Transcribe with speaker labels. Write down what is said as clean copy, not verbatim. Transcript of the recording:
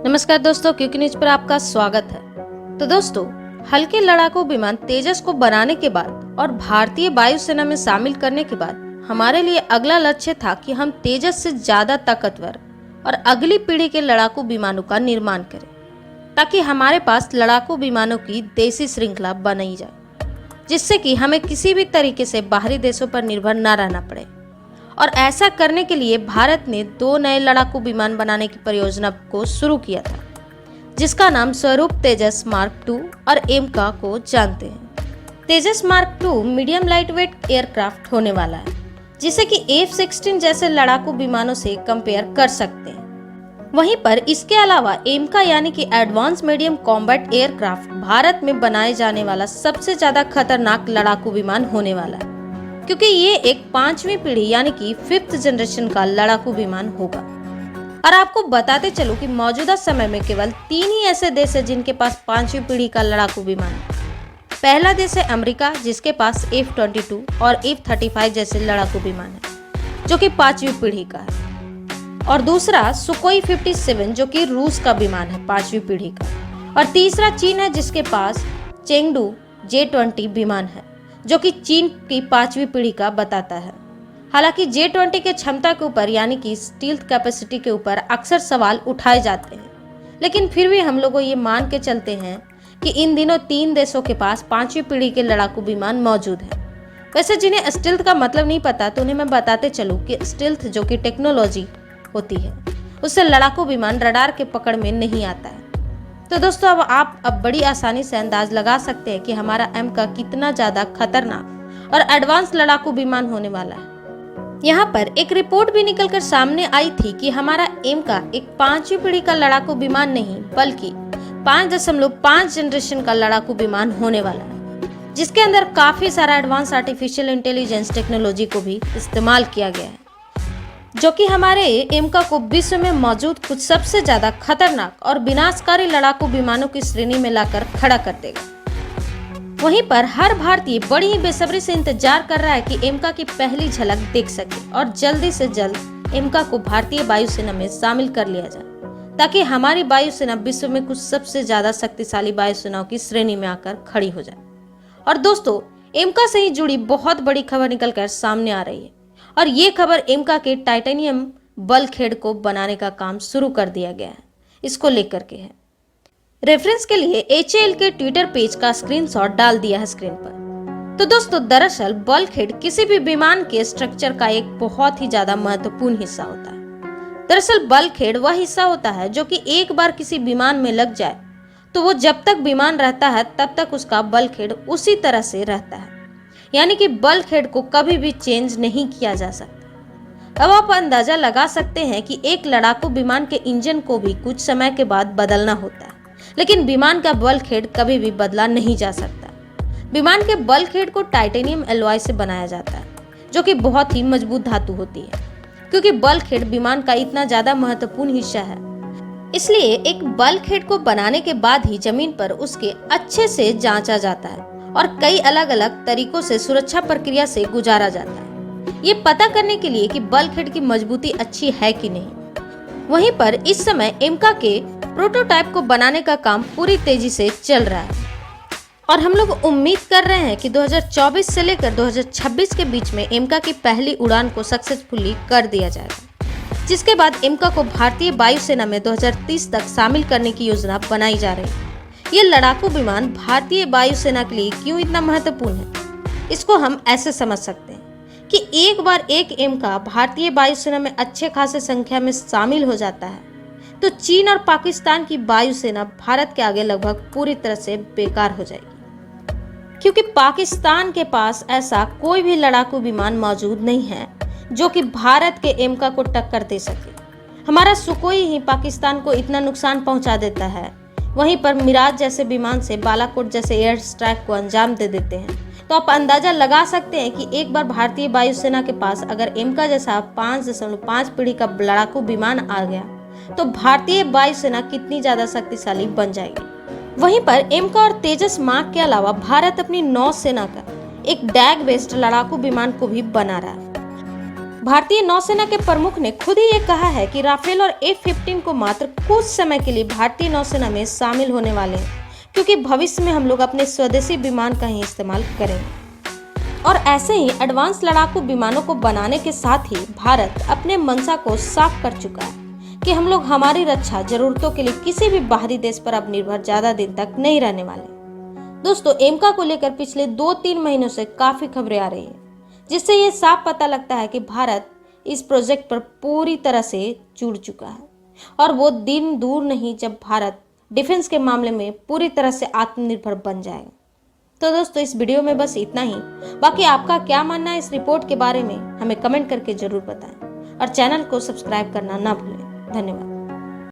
Speaker 1: नमस्कार दोस्तों, क्यूकी न्यूज पर आपका स्वागत है। तो दोस्तों, हल्के लड़ाकू विमान तेजस को बनाने के बाद और भारतीय वायुसेना में शामिल करने के बाद हमारे लिए अगला लक्ष्य था कि हम तेजस से ज्यादा ताकतवर और अगली पीढ़ी के लड़ाकू विमानों का निर्माण करें, ताकि हमारे पास लड़ाकू विमानों की देसी श्रृंखला बनाई जाए, जिससे कि हमें किसी भी तरीके से बाहरी देशों पर निर्भर न रहना पड़े। और ऐसा करने के लिए भारत ने 2 नए लड़ाकू विमान बनाने की परियोजना को शुरू किया था, जिसका नाम स्वरूप तेजस मार्क 2 और एमका को जानते हैं। Tejas mark 2 medium light weight aircraft होने वाला है, जिसे कि F-16 जैसे लड़ाकू विमानों से कंपेयर कर सकते हैं। वहीं पर इसके अलावा एमका यानी कि advance medium combat aircraft Bharat में बनाए जाने वाला सबसे ज्यादा खतरनाक लड़ाकू विमान होने वाला है, क्योंकि ये एक 5वीं पीढ़ी यानी कि 5th जनरेशन का लड़ाकू विमान होगा। और आपको बताते चलो कि मौजूदा समय में केवल 3 ही ऐसे देश हैं जिनके पास 5वीं पीढ़ी का लड़ाकू विमान है। पहला देश है अमेरिका, जिसके पास F-22 और F-35 जैसे लड़ाकू विमान है, जो कि 5वीं पीढ़ी का है। और दूसरा सुकोई 57, जो कि रूस का विमान है 5वीं पीढ़ी का। और तीसरा चीन है, जिसके पास चेंगडू J-20 विमान है, जो कि चीन की 5वीं पीढ़ी का बताता है। हालांकि J-20 के क्षमता के ऊपर यानी कि स्टील्थ कैपेसिटी के ऊपर अक्सर सवाल उठाए जाते हैं, लेकिन फिर भी हम लोग ये मान के चलते हैं कि इन दिनों 3 देशों के पास 5वीं पीढ़ी के लड़ाकू विमान मौजूद है। वैसे जिन्हें स्टील्थ का मतलब नहीं पता, तो उन्हें मैं बताते चलूँ कि स्टील्थ जो कि टेक्नोलॉजी होती है, उससे लड़ाकू विमान रडार के पकड़ में नहीं आता है। तो दोस्तों, अब बड़ी आसानी से अंदाज लगा सकते हैं कि हमारा एमका कितना ज्यादा खतरनाक और एडवांस लड़ाकू विमान होने वाला है। यहाँ पर एक रिपोर्ट भी निकलकर सामने आई थी कि हमारा एमका एक 5वीं पीढ़ी का लड़ाकू विमान नहीं, बल्कि 5.5 जनरेशन का लड़ाकू विमान होने वाला है, जिसके अंदर काफी सारा एडवांस आर्टिफिशियल इंटेलिजेंस टेक्नोलॉजी को भी इस्तेमाल किया गया है, जो कि हमारे एमका को विश्व में मौजूद कुछ सबसे ज्यादा खतरनाक और विनाशकारी लड़ाकू विमानों की श्रेणी में लाकर खड़ा कर देगा। वहीं पर हर भारतीय बड़ी ही बेसब्री से इंतजार कर रहा है कि एमका की पहली झलक देख सके और जल्दी से जल्द एमका को भारतीय वायुसेना में शामिल कर लिया जाए, ताकि हमारी वायुसेना विश्व में कुछ सबसे ज्यादा शक्तिशाली वायुसेनाओं की श्रेणी में आकर खड़ी हो जाए। और दोस्तों, एमका से ही जुड़ी बहुत बड़ी खबर निकलकर सामने आ रही है, और ये खबर एमका के टाइटेनियम बल्कहेड को बनाने का काम शुरू कर दिया गया है, इसको लेकर के है। रेफरेंस के लिए HAL के ट्विटर पेज का स्क्रीनशॉट डाल दिया है स्क्रीन पर। तो दोस्तों, दरअसल बल्कहेड किसी भी विमान के स्ट्रक्चर का एक बहुत ही ज्यादा महत्वपूर्ण हिस्सा होता है। दरअसल बल्कहेड वह हिस्सा होता है जो कि एक बार किसी विमान में लग जाए तो वो जब तक विमान रहता है तब तक उसका बल्कहेड उसी तरह से रहता है, यानी कि बल्कहेड को कभी भी चेंज नहीं किया जा सकता। अब आप अंदाजा लगा सकते हैं कि एक लड़ाकू विमान के इंजन को भी कुछ समय के बाद बदलना होता है, लेकिन विमान का बल्कहेड कभी भी बदला नहीं जा सकता। विमान के बल्कहेड को टाइटेनियम एलॉय से बनाया जाता है, जो कि बहुत ही मजबूत धातु होती है। क्योंकि बल्कहेड विमान का इतना ज्यादा महत्वपूर्ण हिस्सा है, इसलिए एक बल्कहेड को बनाने के बाद ही जमीन पर उसके अच्छे से जांचा जाता है और कई अलग अलग तरीकों से सुरक्षा प्रक्रिया से गुजारा जाता है, ये पता करने के लिए कि बल्कहेड की मजबूती अच्छी है कि नहीं। वहीं पर इस समय एमका के प्रोटोटाइप को बनाने का काम पूरी तेजी से चल रहा है, और हम लोग उम्मीद कर रहे हैं कि 2024 से लेकर 2026 के बीच में एमका की पहली उड़ान को सक्सेसफुली कर दिया जाएगा, जिसके बाद एमका को भारतीय वायुसेना में 2030 तक शामिल करने की योजना बनाई जा रही है। ये लड़ाकू विमान भारतीय वायुसेना के लिए क्यों इतना महत्वपूर्ण है, इसको हम ऐसे समझ सकते हैं कि एक बार एक एमका भारतीय वायुसेना में अच्छे खासे संख्या में शामिल हो जाता है तो चीन और पाकिस्तान की वायुसेना भारत के आगे लगभग पूरी तरह से बेकार हो जाएगी, क्योंकि पाकिस्तान के पास ऐसा कोई भी लड़ाकू विमान मौजूद नहीं है जो कि भारत के एमका को टक्कर दे सके। हमारा सुकोई ही पाकिस्तान को इतना नुकसान पहुंचा देता है, वहीं पर मिराज जैसे विमान से बालाकोट जैसे एयर स्ट्राइक को अंजाम दे देते हैं। तो आप अंदाजा लगा सकते हैं कि एक बार भारतीय वायुसेना के पास अगर एमका जैसा 5.5 पीढ़ी का लड़ाकू विमान आ गया तो भारतीय वायुसेना कितनी ज्यादा शक्तिशाली बन जाएगी। वहीं पर एमका और तेजस मार्क के अलावा भारत अपनी नौसेना का एक डैग बेस्ड लड़ाकू विमान को भी बना रहा है। भारतीय नौसेना के प्रमुख ने खुद ही ये कहा है कि राफेल और F-15 को मात्र कुछ समय के लिए भारतीय नौसेना में शामिल होने वाले हैं, क्योंकि भविष्य में हम लोग अपने स्वदेशी विमान का ही इस्तेमाल करेंगे। और ऐसे ही एडवांस लड़ाकू विमानों को बनाने के साथ ही भारत अपने मंशा को साफ कर चुका है कि हम लोग हमारी रक्षा जरूरतों के लिए किसी भी बाहरी देश पर अब निर्भर ज्यादा दिन तक नहीं रहने वाले। दोस्तों, एमका को लेकर पिछले 2-3 महीनों से काफी खबरें आ रही है, जिससे ये साफ पता लगता है कि भारत इस प्रोजेक्ट पर पूरी तरह से जुड़ चुका है और वो दिन दूर नहीं जब भारत डिफेंस के मामले में पूरी तरह से आत्मनिर्भर बन जाएगा। तो दोस्तों, इस वीडियो में बस इतना ही। बाकी आपका क्या मानना है इस रिपोर्ट के बारे में हमें कमेंट करके जरूर बताएं और चैनल को सब्सक्राइब करना ना भूलें। धन्यवाद।